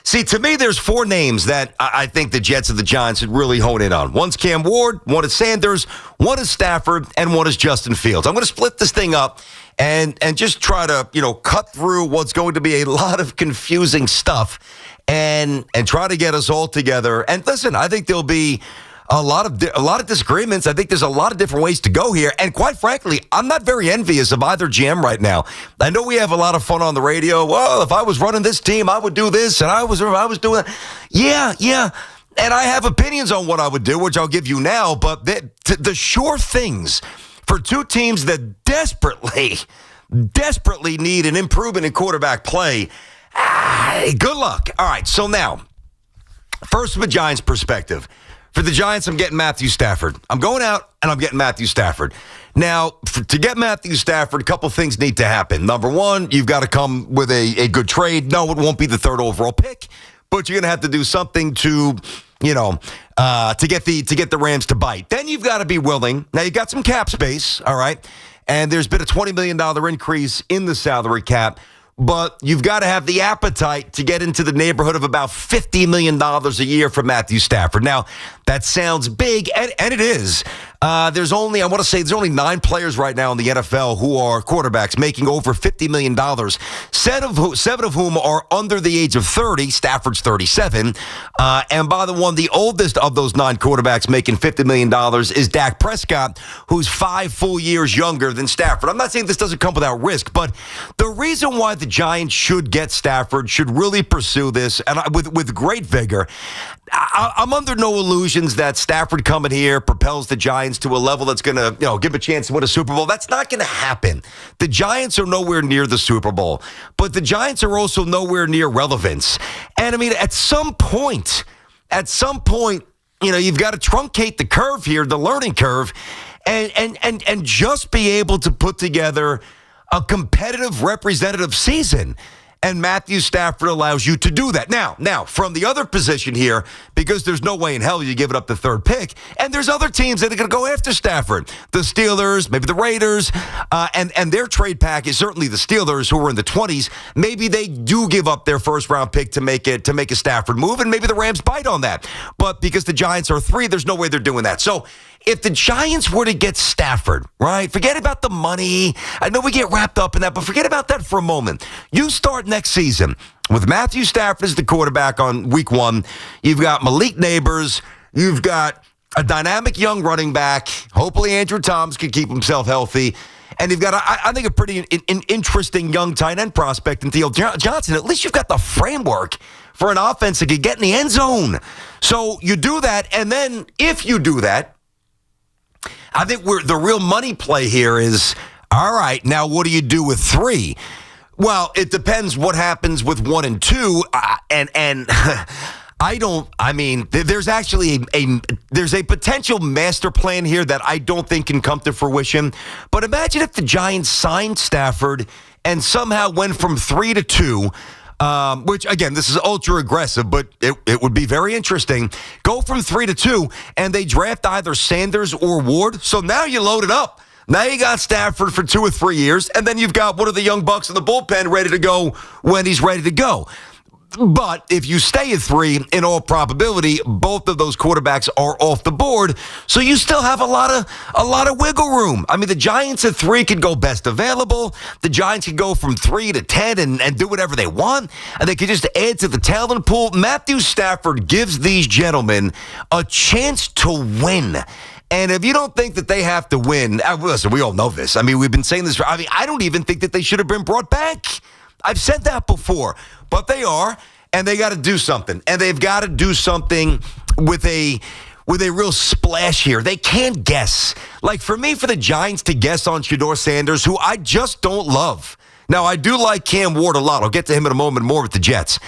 See, to me, there's four names that I think the Jets and the Giants should really hone in on. One's Cam Ward, one is Sanders, one is Stafford, and one is Justin Fields. I'm going to split this thing up and just try to, cut through what's going to be a lot of confusing stuff and try to get us all together. And listen, I think there'll be a lot of disagreements. I think there's a lot of different ways to go here. And quite frankly, I'm not very envious of either GM right now. I know we have a lot of fun on the radio. Well, if I was running this team, I would do this, and I was doing that. Yeah. And I have opinions on what I would do, which I'll give you now. But the sure things for two teams that desperately need an improvement in quarterback play, good luck. All right, so now, first from a Giants perspective. For the Giants, I'm getting Matthew Stafford. I'm going out, and I'm getting Matthew Stafford. Now, to get Matthew Stafford, a couple things need to happen. Number one, you've got to come with a good trade. No, it won't be the third overall pick, but you're going to have to do something to get the Rams to bite. Then you've got to be willing. Now, you've got some cap space, all right? And there's been a $20 million increase in the salary cap. But you've got to have the appetite to get into the neighborhood of about $50 million a year for Matthew Stafford. Now, that sounds big, and it is. There's only 9 players right now in the NFL who are quarterbacks making over $50 million, seven of whom are under the age of 30. Stafford's 37. And by the oldest of those 9 quarterbacks making $50 million is Dak Prescott, who's 5 full years younger than Stafford. I'm not saying this doesn't come without risk, but the reason why the Giants should get Stafford, should really pursue this, and with great vigor. I'm under no illusions that Stafford coming here propels the Giants to a level that's going to, give a chance to win a Super Bowl. That's not going to happen. The Giants are nowhere near the Super Bowl, but the Giants are also nowhere near relevance. And I mean, at some point, you've got to truncate the curve here, the learning curve, and just be able to put together a competitive representative season. And Matthew Stafford allows you to do that. Now, from the other position here, because there's no way in hell you give it up the third pick, and there's other teams that are going to go after Stafford. The Steelers, maybe the Raiders, and their trade package, certainly the Steelers, who are in the 20s, maybe they do give up their first-round pick to make a Stafford move, and maybe the Rams bite on that. But because the Giants are 3, there's no way they're doing that. So if the Giants were to get Stafford, right, forget about the money. I know we get wrapped up in that, but forget about that for a moment. You start next season with Matthew Stafford as the quarterback on week 1. You've got Malik Neighbors. You've got a dynamic young running back. Hopefully Andrew Thomas can keep himself healthy. And you've got, I think, a pretty interesting young tight end prospect in Theo Johnson. At least you've got the framework for an offense that could get in the end zone. So you do that, and then if you do that, I think the real money play here is, all right, now what do you do with 3? Well, it depends what happens with 1 and 2. There's actually there's a potential master plan here that I don't think can come to fruition. But imagine if the Giants signed Stafford and somehow went from 3 to 2. Which, again, this is ultra aggressive, but it would be very interesting. Go from 3 to 2, and they draft either Sanders or Ward. So now you load it up. Now you got Stafford for 2 or 3 years, and then you've got one of the young bucks in the bullpen ready to go when he's ready to go. But if you stay at 3, in all probability, both of those quarterbacks are off the board. So you still have a lot of wiggle room. I mean, the Giants at 3 could go best available. The Giants could go from 3 to 10 and do whatever they want. And they could just add to the talent pool. Matthew Stafford gives these gentlemen a chance to win. And if you don't think that they have to win, listen, we all know this. I mean, we've been saying this. I don't even think that they should have been brought back. I've said that before, but they are, and they got to do something. And they've got to do something with a real splash here. They can't guess. Like, for me, for the Giants to guess on SHEDEUR Sanders, who I just don't love. Now, I do like Cam Ward a lot. I'll get to him in a moment more with the Jets.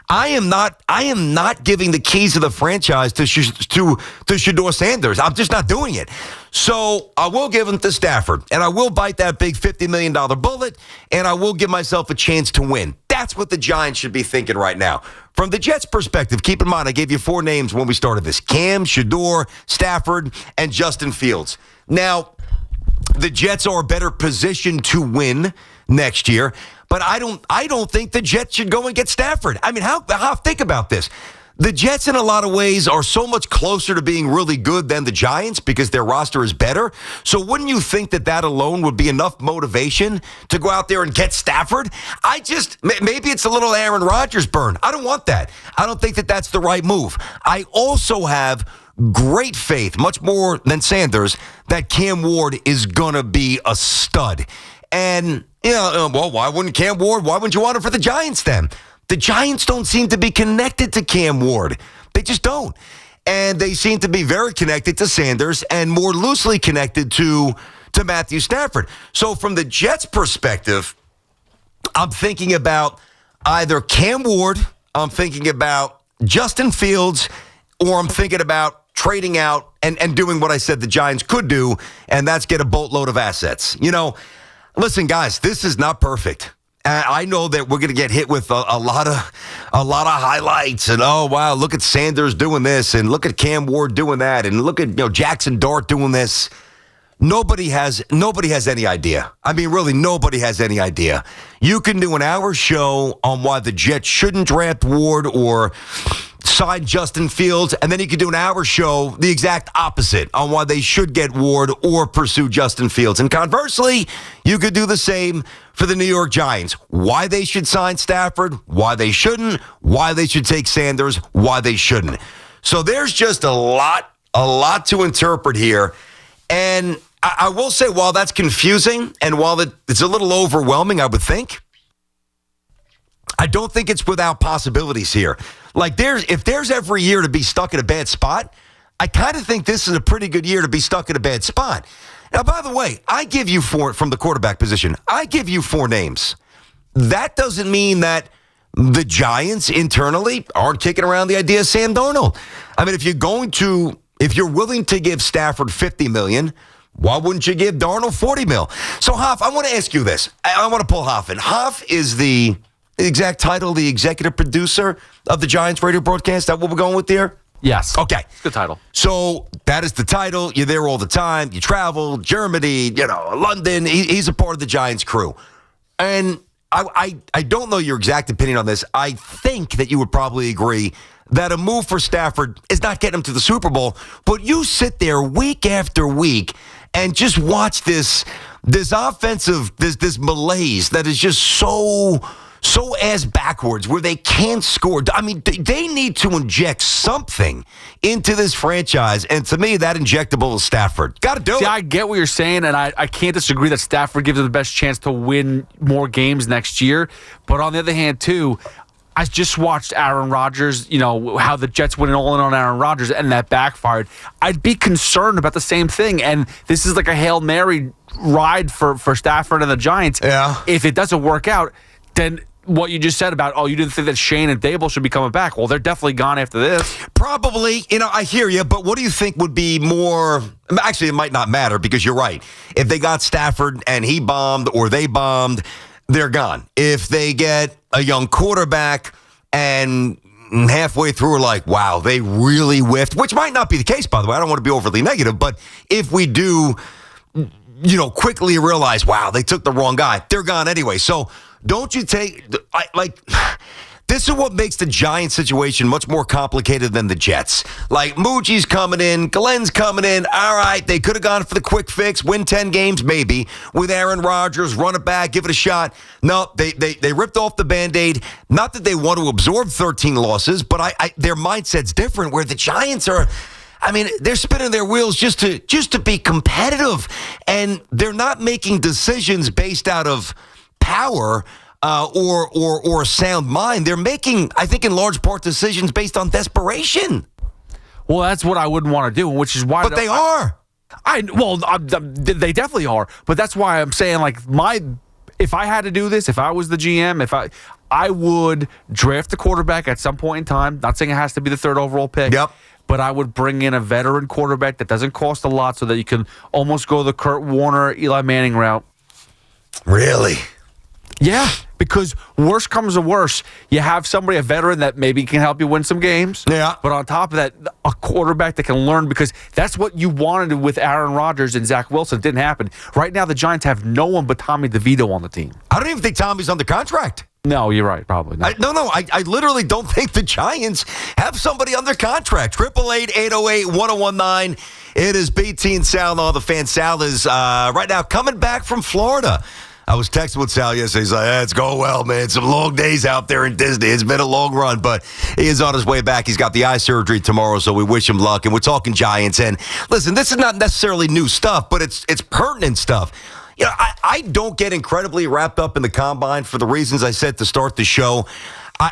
I am not giving the keys of the franchise to SHEDEUR Sanders. I'm just not doing it. So I will give him to Stafford, and I will bite that big $50 million bullet, and I will give myself a chance to win. That's what the Giants should be thinking right now. From the Jets' perspective, keep in mind, I gave you 4 names when we started this. Cam, SHEDEUR, Stafford, and Justin Fields. Now, the Jets are better positioned to win next year. But I don't think the Jets should go and get Stafford. I mean, how think about this. The Jets, in a lot of ways, are so much closer to being really good than the Giants because their roster is better. So wouldn't you think that alone would be enough motivation to go out there and get Stafford? Maybe it's a little Aaron Rodgers burn. I don't want that. I don't think that that's the right move. I also have great faith, much more than Sanders, that Cam Ward is going to be a stud. And, why wouldn't Cam Ward, why wouldn't you want him for the Giants then? The Giants don't seem to be connected to Cam Ward. They just don't. And they seem to be very connected to Sanders and more loosely connected to Matthew Stafford. So from the Jets' perspective, I'm thinking about either Cam Ward, I'm thinking about Justin Fields, or I'm thinking about trading out and doing what I said the Giants could do, and that's get a boatload of assets. Listen, guys, this is not perfect. I know that we're going to get hit with a lot of highlights and, oh, wow, look at Sanders doing this and look at Cam Ward doing that and look at Jackson Dart doing this. Nobody has any idea. I mean, really, nobody has any idea. You can do an hour show on why the Jets shouldn't draft Ward or sign Justin Fields, and then you could do an hour show the exact opposite on why they should get Ward or pursue Justin Fields. And conversely, you could do the same for the New York Giants. Why they should sign Stafford, why they shouldn't, why they should take Sanders, why they shouldn't. So there's just a lot to interpret here. And I will say, while that's confusing and while it's a little overwhelming, I would think, I don't think it's without possibilities here. Like, if there's every year to be stuck in a bad spot, I kind of think this is a pretty good year to be stuck in a bad spot. Now, by the way, I give you from the quarterback position, I give you 4 names. That doesn't mean that the Giants internally aren't kicking around the idea of Sam Darnold. I mean, if you're willing to give Stafford $50 million, why wouldn't you give Darnold $40 million? So, Hoff, I want to ask you this. I want to pull Hoff in. Hoff is the exact title, the executive producer of the Giants radio broadcast. Is that what we're going with here? Yes. Okay. Good title. So that is the title. You're there all the time. You travel, Germany, London. He's a part of the Giants crew. And I don't know your exact opinion on this. I think that you would probably agree that a move for Stafford is not getting him to the Super Bowl, but you sit there week after week and just watch this offensive, this malaise that is just so ass backwards where they can't score. I mean, they need to inject something into this franchise, and to me, that injectable is Stafford. Got to do it. I get what you're saying, and I can't disagree that Stafford gives them the best chance to win more games next year. But on the other hand, too, I just watched Aaron Rodgers, how the Jets went all in on Aaron Rodgers, and that backfired. I'd be concerned about the same thing, and this is like a Hail Mary ride for Stafford and the Giants. Yeah. If it doesn't work out, then what you just said about, you didn't think that Shane and Dable should be coming back. Well, they're definitely gone after this. Probably. I hear you, but what do you think would be more... Actually, it might not matter because you're right. If they got Stafford and he bombed or they bombed, they're gone. If they get a young quarterback and halfway through are like, wow, they really whiffed, which might not be the case, by the way. I don't want to be overly negative, but if we do, quickly realize, wow, they took the wrong guy, they're gone anyway. So don't you this is what makes the Giants situation much more complicated than the Jets. Like, Muji's coming in, Glenn's coming in. All right, they could have gone for the quick fix, win 10 games maybe, with Aaron Rodgers, run it back, give it a shot. No, they ripped off the Band-Aid. Not that they want to absorb 13 losses, but their mindset's different, where the Giants are... they're spinning their wheels just to be competitive, and they're not making decisions based out of power or a sound mind. They're making, I think, in large part, decisions based on desperation. Well, that's what I wouldn't want to do, which is why. But they are. They definitely are. But that's why I'm saying, if I had to do this, if I was the GM, I would draft the quarterback at some point in time. Not saying it has to be the 3rd overall pick. Yep. But I would bring in a veteran quarterback that doesn't cost a lot, so that you can almost go the Kurt Warner, Eli Manning route. Really? Yeah, because worst comes to worst, you have somebody, a veteran that maybe can help you win some games. Yeah. But on top of that, a quarterback that can learn, because that's what you wanted with Aaron Rodgers and Zach Wilson. It didn't happen. Right now, the Giants have no one but Tommy DeVito on the team. I don't even think Tommy's under contract. No, you're right. Probably not. I literally don't think the Giants have somebody under contract. 888-808-1019. It is BT and Sal on the fan. Sal is right now coming back from Florida. I was texting with Sal yesterday. He's like, it's going well, man. Some long days out there in Disney. It's been a long run, but he is on his way back. He's got the eye surgery tomorrow, so we wish him luck. And we're talking Giants. And listen, this is not necessarily new stuff, but it's pertinent stuff. You know, I don't get incredibly wrapped up in the combine for the reasons I said to start the show.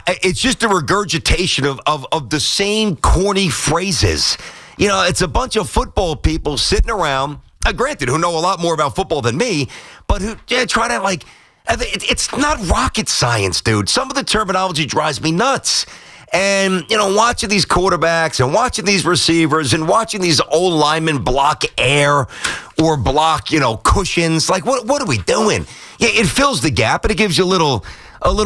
It's just a regurgitation of the same corny phrases. You know, it's a bunch of football people sitting around, granted, who know a lot more about football than me, but who try to, like, it's not rocket science, dude. Some of the terminology drives me nuts. And, you know, watching these quarterbacks and watching these receivers and watching these old linemen block air or block, you know, cushions, like, what are we doing? Yeah, it fills the gap, and it gives you a little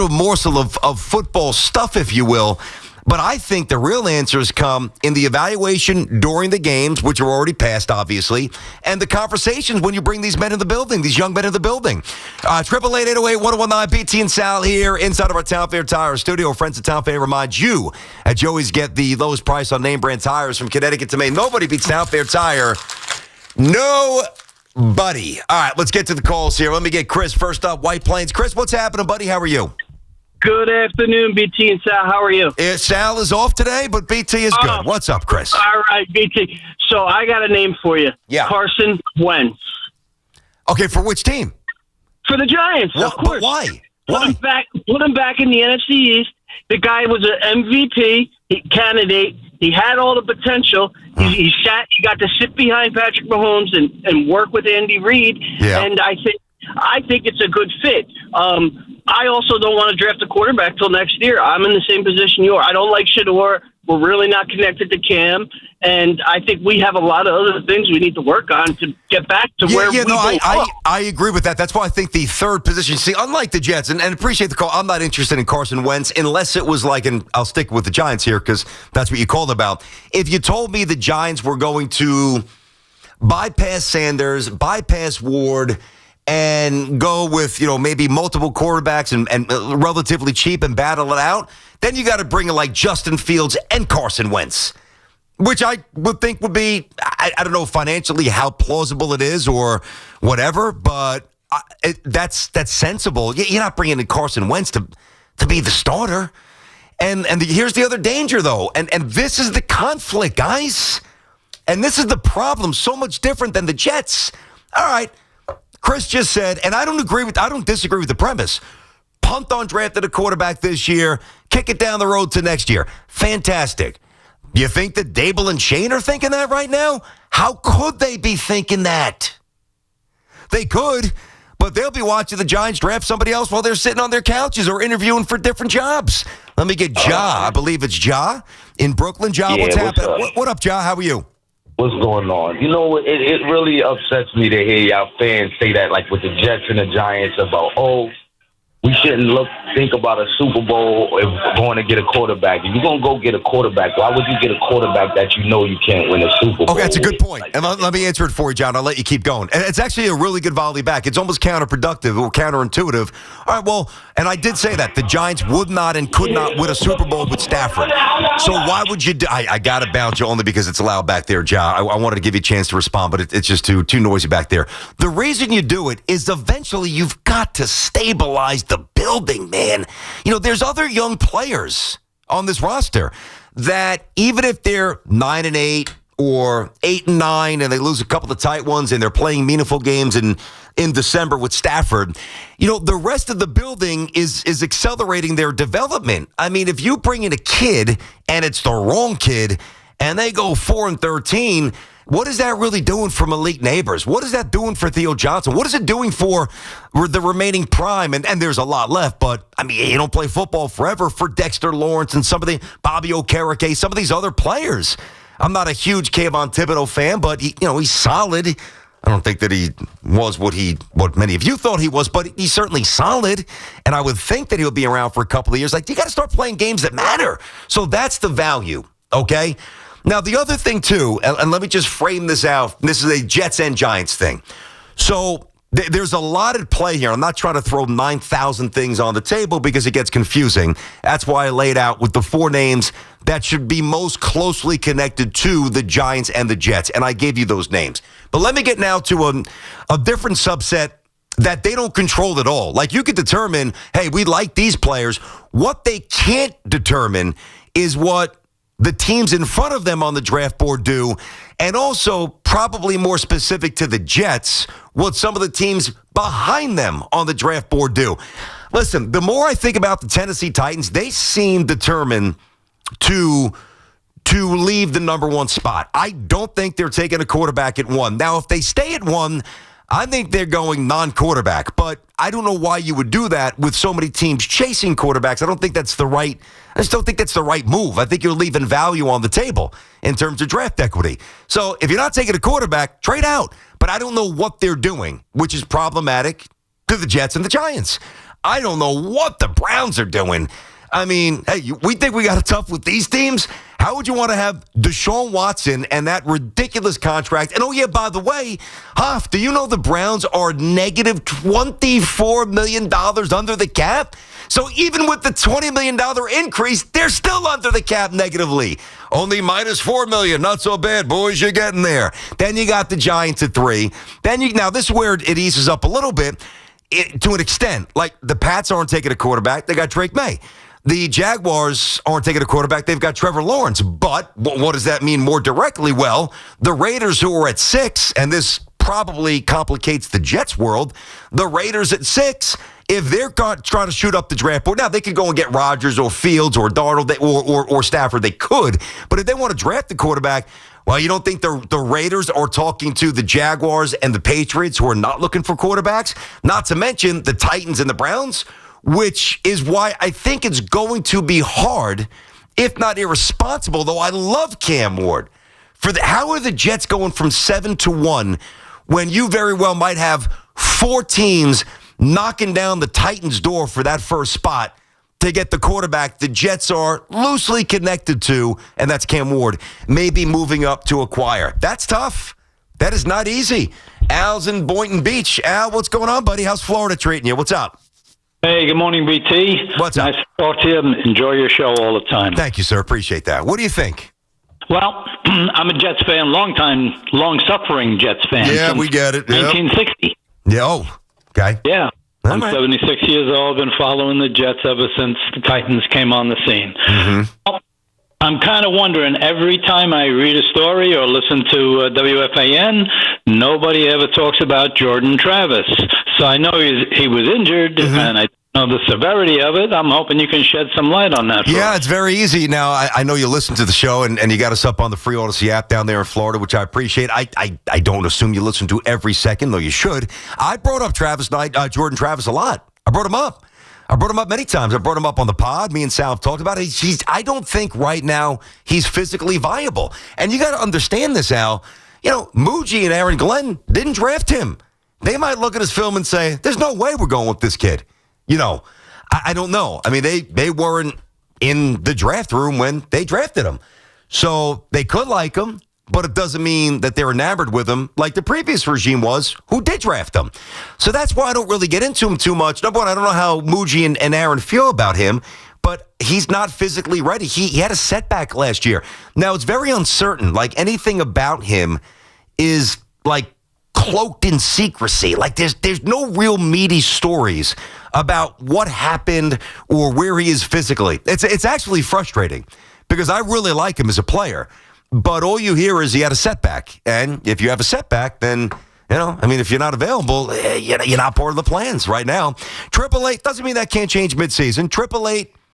morsel of football stuff, if you will. But I think the real answers come in the evaluation during the games, which are already passed, obviously, and the conversations when you bring these men in the building, these young men in the building. 888-808-1019, BT and Sal here inside of our Town Fair Tire studio. Friends at Town Fair remind you at Joey's get the lowest price on name brand tires from Connecticut to Maine. Nobody beats Town Fair Tire. Nobody. All right, let's get to the calls here. Let me get Chris first up, White Plains. Chris, what's happening, buddy? How are you? Good afternoon, BT and Sal. How are you? Sal is off today, but BT is good. What's up, Chris? All right, BT. So I got a name for you. Yeah. Carson Wentz. Okay, for which team? For the Giants, of course. But why? Put him back in the NFC East. The guy was an MVP candidate. He had all the potential. He got to sit behind Patrick Mahomes and work with Andy Reid. Yeah. And I think it's a good fit. I also don't want to draft a quarterback till next year. I'm in the same position you are. I don't like SHEDEUR. We're really not connected to Cam. And I think we have a lot of other things we need to work on to get back to where we belong. I agree with that. That's why I think the third position, see, unlike the Jets, and appreciate the call, I'm not interested in Carson Wentz unless it was like, and I'll stick with the Giants here because that's what you called about. If you told me the Giants were going to bypass Sanders, bypass Ward, and go with, you know, maybe multiple quarterbacks and relatively cheap and battle it out, then you got to bring in like Justin Fields and Carson Wentz, which I would think would be, I don't know financially how plausible it is or whatever, but that's sensible. You're not bringing in Carson Wentz to be the starter. And here's the other danger, though, and this is the conflict, guys. And this is the problem, so much different than the Jets. All right. Chris just said, and I don't disagree with the premise. Punt on drafted a quarterback this year, kick it down the road to next year. Fantastic. You think that Dable and Shane are thinking that right now? How could they be thinking that? They could, but they'll be watching the Giants draft somebody else while they're sitting on their couches or interviewing for different jobs. Let me get Ja. I believe it's Ja in Brooklyn. Ja, what's happening? What up, Ja? How are you? What's going on? You know, it really upsets me to hear y'all fans say that, like with the Jets and the Giants, about, we shouldn't think about a Super Bowl if going to get a quarterback. If you're going to go get a quarterback, why would you get a quarterback that you know you can't win a Super Bowl? Okay, that's a good point. And let me answer it for you, John. I'll let you keep going. And it's actually a really good volley back. It's almost counterproductive or counterintuitive. All right, well, and I did say that. The Giants would not and could not win a Super Bowl with Stafford. So why would you do? I got to bounce you only because it's loud back there, John. I wanted to give you a chance to respond, but it's just too noisy back there. The reason you do it is eventually you've got to stabilize the building, man. You know, there's other young players on this roster that even if they're 9-8 or 8-9 and they lose a couple of tight ones and they're playing meaningful games in December with Stafford, you know, the rest of the building is accelerating their development. I mean, if you bring in a kid and it's the wrong kid and they go 4-13, what is that really doing for Malik Neighbors? What is that doing for Theo Johnson? What is it doing for the remaining prime? And there's a lot left, but I mean, you don't play football forever for Dexter Lawrence and some of the Bobby Okereke, some of these other players. I'm not a huge Kayvon Thibodeau fan, but he's solid. I don't think that he was what many of you thought he was, but he's certainly solid. And I would think that he'll be around for a couple of years. Like, you got to start playing games that matter. So that's the value, okay? Now, the other thing, too, and let me just frame this out. This is a Jets and Giants thing. So there's a lot at play here. I'm not trying to throw 9,000 things on the table because it gets confusing. That's why I laid out with the 4 names that should be most closely connected to the Giants and the Jets. And I gave you those names. But let me get now to a different subset that they don't control at all. Like, you could determine, hey, we like these players. What they can't determine is what the teams in front of them on the draft board do, and also probably more specific to the Jets, what some of the teams behind them on the draft board do. Listen, the more I think about the Tennessee Titans, they seem determined to leave the number 1 spot. I don't think they're taking a quarterback at 1. Now, if they stay at 1, I think they're going non-quarterback, but I don't know why you would do that with so many teams chasing quarterbacks. I just don't think that's the right move. I think you're leaving value on the table in terms of draft equity. So if you're not taking a quarterback, trade out. But I don't know what they're doing, which is problematic to the Jets and the Giants. I don't know what the Browns are doing. I mean, hey, we think we got it tough with these teams. How would you want to have Deshaun Watson and that ridiculous contract? And, oh, yeah, by the way, Hoff, do you know the Browns are negative $24 million under the cap? So even with the $20 million increase, they're still under the cap negatively. Only minus $4 million. Not so bad, boys. You're getting there. Then you got the Giants at 3. Now, this is where it eases up a little bit to an extent. Like, the Pats aren't taking a quarterback. They got Drake May. The Jaguars aren't taking a quarterback. They've got Trevor Lawrence. But what does that mean more directly? Well, the Raiders, who are at 6, and this probably complicates the Jets' world, the Raiders at 6, if they're trying to shoot up the draft board, now they could go and get Rodgers or Fields or Darnold or Stafford. They could. But if they want to draft the quarterback, well, you don't think the Raiders are talking to the Jaguars and the Patriots, who are not looking for quarterbacks? Not to mention the Titans and the Browns, which is why I think it's going to be hard, if not irresponsible, though I love Cam Ward. How are the Jets going from 7 to 1 when you very well might have 4 teams knocking down the Titans' door for that first spot to get the quarterback the Jets are loosely connected to, and that's Cam Ward, maybe moving up to acquire? That's tough. That is not easy. Al's in Boynton Beach. Al, what's going on, buddy? How's Florida treating you? What's up? Hey, good morning, BT. What's up? Nice to talk to you and enjoy your show all the time. Thank you, sir. Appreciate that. What do you think? Well, I'm a Jets fan, long-suffering Jets fan. Yeah, we get it. Yep. 1960. Yeah, oh, okay. Yeah. I'm right. 76 years old, been following the Jets ever since the Titans came on the scene. Mm-hmm. I'm kind of wondering, every time I read a story or listen to WFAN, nobody ever talks about Jordan Travis. So I know he was injured, and I know the severity of it. I'm hoping you can shed some light on that. Yeah, it's very easy. Now, I know you listen to the show, and you got us up on the free Odyssey app down there in Florida, which I appreciate. I don't assume you listen to every second, though you should. I brought up Jordan Travis a lot. I brought him up. Many times. I brought him up on the pod. Me and Sal have talked about it. I don't think right now he's physically viable. And you got to understand this, Al. You know, Muji and Aaron Glenn didn't draft him. They might look at his film and say, there's no way we're going with this kid. You know, I don't know. I mean, they weren't in the draft room when they drafted him. So they could like him, but it doesn't mean that they're enamored with him like the previous regime was, who did draft him. So that's why I don't really get into him too much. Number one, I don't know how Muji and Aaron feel about him, but he's not physically ready. He had a setback last year. Now, it's very uncertain. Like, anything about him is, like, cloaked in secrecy. Like, there's no real meaty stories about what happened or where he is physically. It's actually frustrating because I really like him as a player. But all you hear is he had a setback. And if you have a setback, then, you know, I mean, if you're not available, you're not part of the plans right now. 888, doesn't mean that can't change midseason. 888